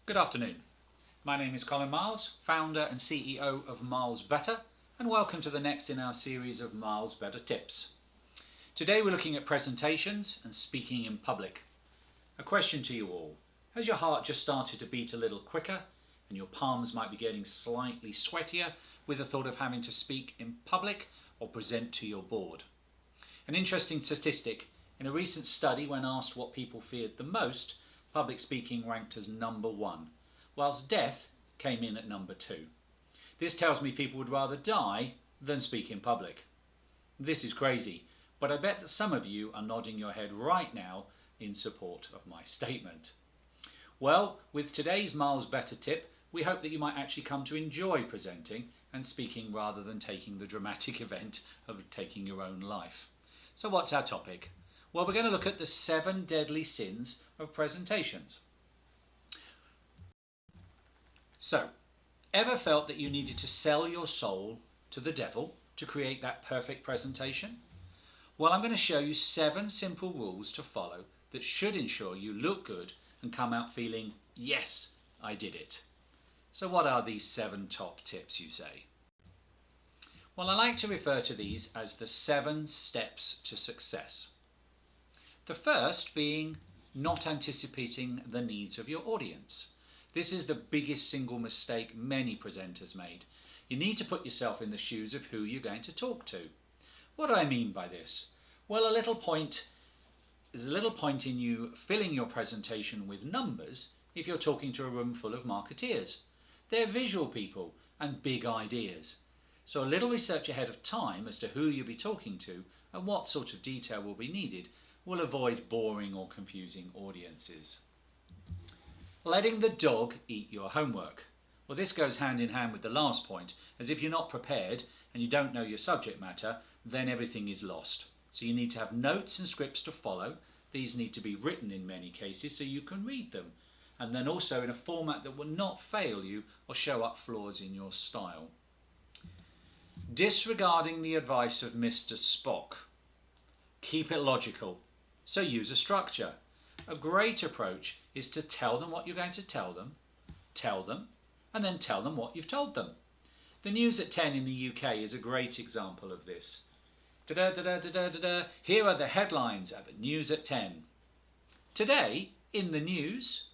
Good afternoon. My name is Collin Miles, founder and CEO of Miles Better, and welcome to the next in our series of Miles Better Tips. Today we're looking at presentations and speaking in public. A question to you all: has your heart just started to beat a little quicker and your palms might be getting slightly sweatier with the thought of having to speak in public or present to your board? An interesting statistic: in a recent study, when asked what people feared the most, public speaking ranked as number 1, whilst death came in at number 2. This tells me people would rather die than speak in public. This is crazy, but I bet that some of you are nodding your head right now in support of my statement. Well, with today's Miles Better tip, we hope that you might actually come to enjoy presenting and speaking rather than taking the dramatic event of taking your own life. So what's our topic? Well, we're going to look at the 7 deadly sins of presentations. So, ever felt that you needed to sell your soul to the devil to create that perfect presentation? Well, I'm going to show you 7 simple rules to follow that should ensure you look good and come out feeling, yes, I did it. So what are these 7 top tips, you say? Well, I like to refer to these as the 7 steps to success. The first being not anticipating the needs of your audience. This is the biggest single mistake many presenters made. You need to put yourself in the shoes of who you're going to talk to. What do I mean by this? Well, there's a little point in you filling your presentation with numbers if you're talking to a room full of marketeers. They're visual people and big ideas. So a little research ahead of time as to who you'll be talking to and what sort of detail will be needed will avoid boring or confusing audiences. Letting the dog eat your homework. Well, this goes hand in hand with the last point, as if you're not prepared and you don't know your subject matter, then everything is lost. So you need to have notes and scripts to follow. These need to be written in many cases so you can read them, and then also in a format that will not fail you or show up flaws in your style. Disregarding the advice of Mr. Spock. Keep it logical. So use a structure. A great approach is to tell them what you're going to tell them, and then tell them what you've told them. The news at 10 in the UK is a great example of this. Here are the headlines at the news at 10. Today in the news,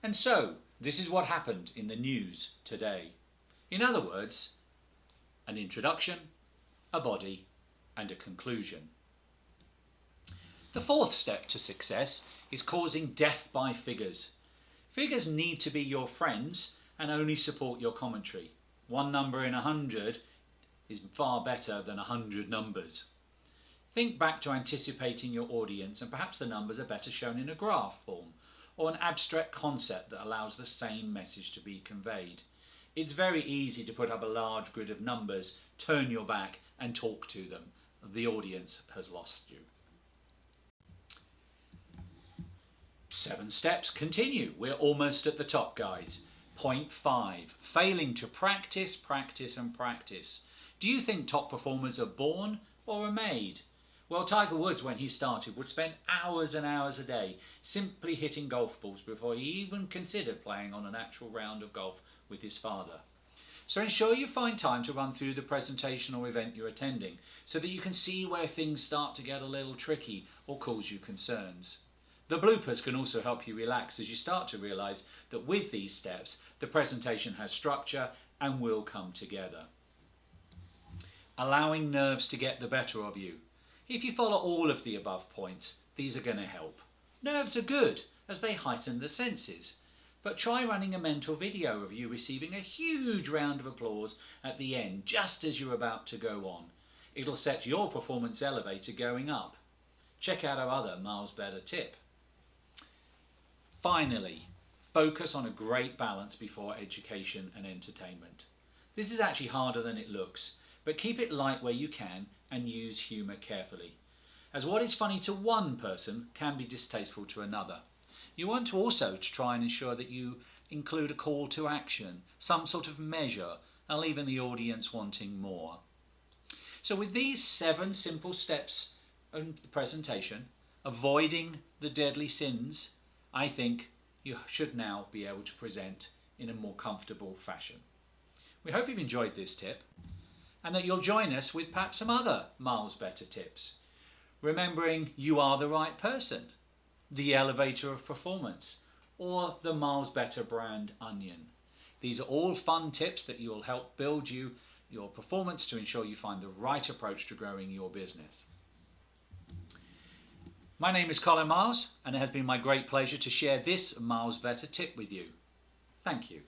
and so this is what happened in the news today. In other words, an introduction, a body, and a conclusion. The 4th step to success is causing death by figures. Figures need to be your friends and only support your commentary. 1 number in 100 is far better than 100 numbers. Think back to anticipating your audience, and perhaps the numbers are better shown in a graph form or an abstract concept that allows the same message to be conveyed. It's very easy to put up a large grid of numbers, turn your back and talk to them. The audience has lost you. 7 steps continue. We're almost at the top, guys. Point 5, failing to practice, practice and practice. Do you think top performers are born or are made? Well, Tiger Woods, when he started, would spend hours and hours a day simply hitting golf balls before he even considered playing on an actual round of golf with his father. So ensure you find time to run through the presentation or event you're attending so that you can see where things start to get a little tricky or cause you concerns. The bloopers can also help you relax as you start to realise that with these steps, the presentation has structure and will come together. Allowing nerves to get the better of you. If you follow all of the above points, these are going to help. Nerves are good as they heighten the senses, but try running a mental video of you receiving a huge round of applause at the end just as you're about to go on. It'll set your performance elevator going up. Check out our other Miles Better tip. Finally, focus on a great balance before education and entertainment. This is actually harder than it looks, but keep it light where you can and use humour carefully, as what is funny to one person can be distasteful to another. You want to also try and ensure that you include a call to action, some sort of measure, and leaving the audience wanting more. So with these 7 simple steps in the presentation, avoiding the deadly sins, I think you should now be able to present in a more comfortable fashion. We hope you've enjoyed this tip and that you'll join us with perhaps some other Miles Better tips. Remembering you are the right person, the elevator of performance, or the Miles Better brand onion. These are all fun tips that will help build your performance to ensure you find the right approach to growing your business. My name is Collin Miles, and it has been my great pleasure to share this Miles Better tip with you. Thank you.